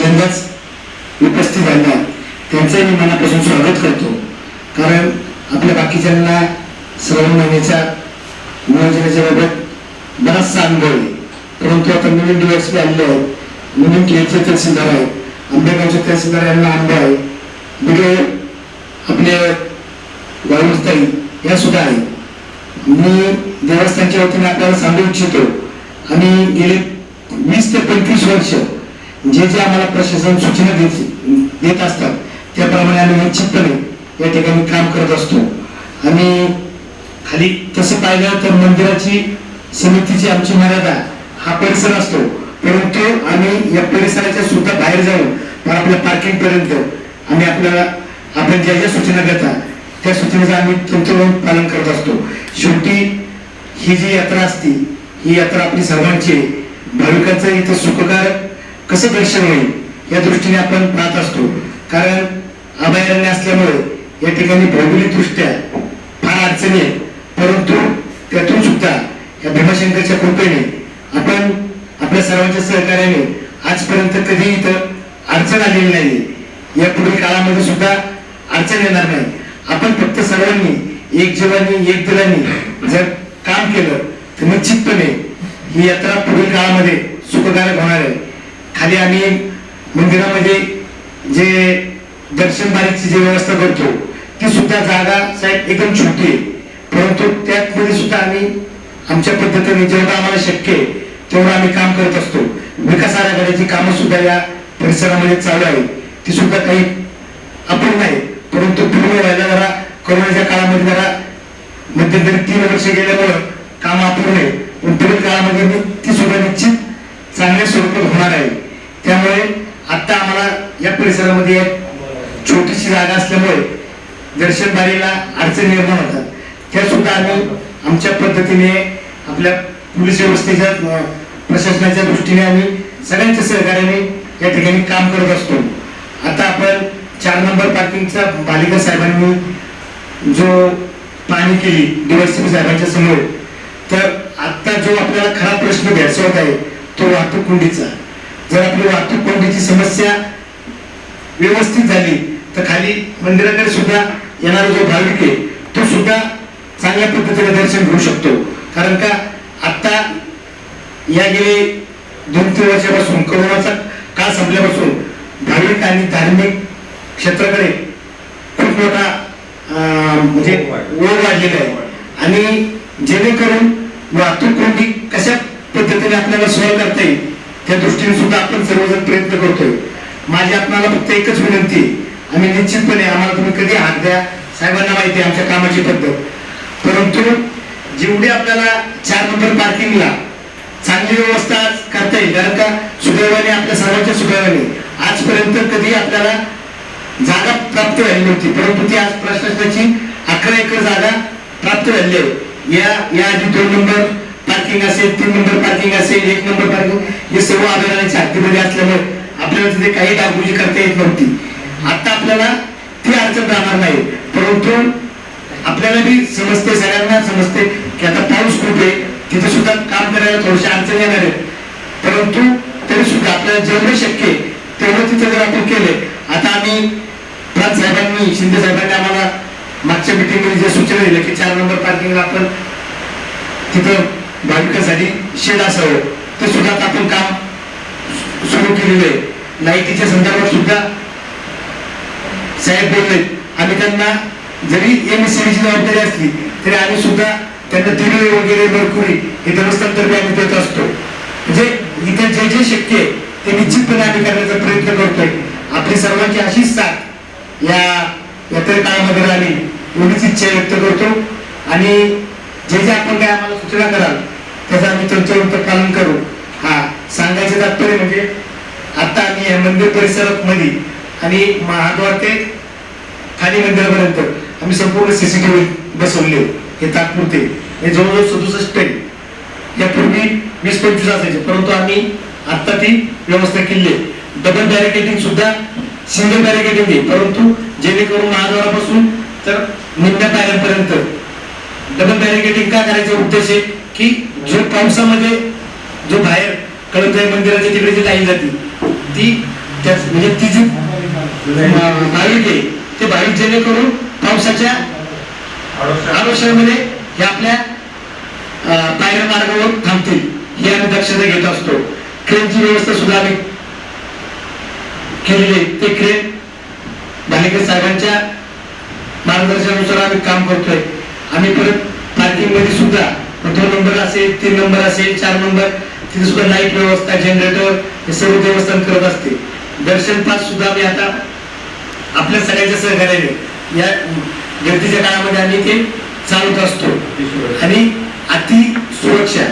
पहिल्यांदाच उपस्थित झाला त्यांचंही मी मनापासून स्वागत करतो. कारण आपल्या बाकीच्यांना श्रावण महिन्याच्या नियोजनाच्या बाबत बराचसा अनुभव आहे, परंतु आता नवीन डीएसपी आलेले आहेत, नवीन केळचे तहसीलदार आहेत, आंबेगावचे तहसीलदार यांना अनुभव आहे, म्हणजे आपले वायुताई या सुद्धा आहे. मी देवस्थानच्या वतीने आपल्याला सांगू इच्छितो, आम्ही गेले 20 ते 25 वर्ष जे जे आम्हाला प्रशासन सूचना देत असतात त्याप्रमाणे आम्ही निश्चितपणे या ठिकाणी काम करत असतो. आणि खाली तसं पाहिलं तर मंदिराची समितीची आमची मर्यादा हा परिसर असतो, परंतु आम्ही या परिसराच्या सुद्धा बाहेर जाऊन पण आपल्या पार्किंग पर्यंत आम्ही आपण ज्या ज्या सूचना देतात त्या सूचनेचं आम्ही तंतोतंत पालन करत असतो. शेवटी ही जी यात्रा असती ही यात्रा आपली सर्वांची, भाविकांचं इथं सुखकार कसं दर्शन होईल या दृष्टीने आपण पाहत असतो. कारण अभयारण्य असल्यामुळे या ठिकाणी भौगोलिक दृष्ट्या फार अडचणी आहेत, परंतु त्यातून सुद्धा या भीमाशंकरच्या कृपेने आपण आपल्या सर्वांच्या सहकार्याने आजपर्यंत कधी इथं अडचण आलेली नाही. या पुढील काळामध्ये सुद्धा अडचण येणार नाही. आपण फक्त सर्वांनी एक जीवानी एक दिलानी जर काम केलं तर निश्चितपणे ही यात्रा पुढील काळामध्ये सुखकारक होणार आहे. खाली आम्ही मंदिरामध्ये जे दर्शन बारीची जी व्यवस्था करतो ती सुद्धा जागा साहेब एकदम छोटी आहे, परंतु त्यामध्ये सुद्धा आम्ही आमच्या पद्धतीने जेवढं आम्हाला शक्य आहे तेवढं आम्ही काम करत असतो. विकास आराखड्याची कामं सुद्धा या परिसरामध्ये चालू आहे, ती सुद्धा काही अपूर्ण आहे, परंतु पूर्ण व्हायला जरा कोरोनाच्या काळामध्ये जरा मध्यंतरी 3 वर्ष गेल्यामुळं काम अपूर्ण आहे, पण पुढील काळामध्ये ती सुद्धा निश्चित चांगल्या स्वरूपात होणार आहे. त्यामुळे आता आम्हाला या परिसरामध्ये एक छोटीशी जागा असल्यामुळे दर्शन बारीला अडचणी निर्माण होतात, त्या सुद्धा आम्ही आमच्या पद्धतीने आपल्या पोलीस व्यवस्थेच्या प्रशासनाच्या दृष्टीने आम्ही सगळ्यांच्या सहकार्याने या ठिकाणी काम करत असतो. आता आपण 4 नंबर पार्किंगचा बालिका साहेबांनी जो पाहणी केली डीवायएसपी साहेबांच्या समोर, तर आता जो आपल्याला खरा प्रश्न भेडसावत आहे तो वाहतूक कोंडीचा. जर आपली वाहतूक कोंडीची समस्या व्यवस्थित झाली तर खाली मंदिराकडे सुद्धा येणारा जो भाविक आहे तो सुद्धा चांगल्या पद्धतीने दर्शन घेऊ शकतो. कारण का आता या गेले 2-3 वर्षापासून कोरोनाचा काळ संपल्यापासून भाविक आणि धार्मिक क्षेत्राकडे खूप मोठा म्हणजे ओढ वाढलेला आहे, आणि जेणेकरून वाहतूक कोंडी कशा पद्धतीने आपल्याला सॉल्व्ह करता येईल त्या दृष्टीने सुद्धा आपण सर्वजण प्रयत्न करतोय. माझी आपल्याला फक्त एकच विनंती, आम्ही निश्चितपणे आम्हाला तुम्ही कधी हात द्या, साहेबांना माहिती आहे आमच्या कामाची पद्धत, परंतु जेवढी आपल्याला 4 नंबर पार्किंगला चांगली व्यवस्था करता येईल, कारण का सुदैवाने आपल्या सर्वांच्या सुदैवाने आजपर्यंत कधी आपल्याला जागा प्राप्त झाली नव्हती, परंतु ती आज प्रशासनाची 11 एकर जागा प्राप्त झाली आहे. या आधी 2 नंबर पार्किंग असेल, 3 नंबर पार्किंग असेल, 1 नंबर पार्किंग, हे सर्व अभयारण्याच्या हद्दीमध्ये असल्यामुळे आपल्याला तिथे काही डागडुजी करता येत नव्हती. आता आपल्याला ती अडचण राहणार नाही, परंतु आपल्याला बी समजते, सगळ्यांना समजते की आता पाऊस खूप आहे, तिथे सुद्धा काम करायला थोडीशी अडचण येणार आहे, परंतु तरी सुद्धा आपल्याला जेवढे शक्य आहे तेवढं तिथे जर आपण केले. आता आम्ही प्रांत साहेबांनी, शिंदे साहेबांनी आम्हाला मागच्या मिटिंगमध्ये जे सूचना दिल्या की 4 नंबर पार्किंगला आपण तिथं भाविकांसाठी शेड असावं, ते सुद्धा आपण काम सुरू केलेलं आहे. लाईटीच्या संदर्भात सुद्धा साहेब बोलले, आम्ही त्यांना जरी एमएससीबीची जबाबदारी असली तरी आम्ही सुद्धा त्यांना दिवे वगैरे मरकुरी हे देवस्थानतर्फे आम्ही देत असतो. म्हणजे इथे जे जे शक्य आहे ते निश्चितपणे आम्ही करण्याचा प्रयत्न करतोय. आपली सर्वांची अशीच साथ या यात्रे काळामध्ये राहिली एवढीच इच्छा व्यक्त करतो, आणि जे जे आपण काय आम्हाला सूचना कराल त्याचं आम्ही तंतोतंत पालन करू. हा सांगायचं तात्पर्य म्हणजे आता आम्ही या मंदिर परिसरात मध्ये आणि महाद्वार ते खाली मंदिरापर्यंत आम्ही संपूर्ण सीसीटीव्ही बसवले, हे तात्पुरते, हे जवळजवळ 67 आहे. यापूर्वी 20-25 असायचे, परंतु आम्ही आता ती व्यवस्था केली आहे. डबल बॅरिकेडिंग सुद्धा सिंगल बॅरिकेडिंग आहे, परंतु जेणेकरून महाद्वारापासून तर निम्म्या पायऱ्यांपर्यंत डबल बॅरिकेडिंग का करायचा उद्देश आहे की जो पावसामध्ये जो बाहेर कळमजाई मंदिराच्या तिकडे जी लाईन जाते ती त्याच म्हणजे ती जी भाविक आहे ते भाविक जेणेकरून पावसाच्या आरोशामध्ये हे आपल्या पायऱ्या मार्गावर थांबतील ही आम्ही दक्षता घेत असतो. क्रेनची व्यवस्था सुद्धा आम्ही केलेली आहे. ते क्रेन भालेकर साहेबांच्या मार्गदर्शनानुसार आम्ही काम करतोय. आम्ही परत पार्किंग मध्ये सुद्धा 2 नंबर असेल, 3 नंबर असेल, 4 नंबर तिथे सुद्धा लाईट व्यवस्था, जनरेटर हे सर्व देवस्थान करत असते. दर्शन पास सुद्धा आम्ही आता आपल्या सगळ्यांच्या सहकार्याने या गर्दीच्या काळामध्ये आम्ही ते चालवत असतो. आणि अति सुरक्षा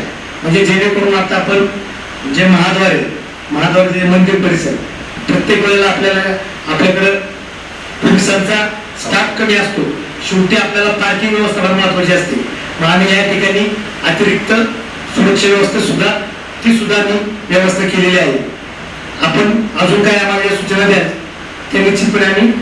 म्हणजे जेणेकरून आता आपण जे महाद्वार आहे, महाद्वार मंदिर परिसर प्रत्येक वेळेला आपल्याकडे पोलिसांचा स्टाफ कमी असतो. शेवटी आपल्याला पार्किंग व्यवस्था फार महत्वाची असते. मग आम्ही या ठिकाणी अतिरिक्त सुरक्षा व्यवस्था सुद्धा आम्ही व्यवस्था केलेली आहे. आपण अजून काय आम्हाला सूचना द्याल ते निश्चितपणे आम्ही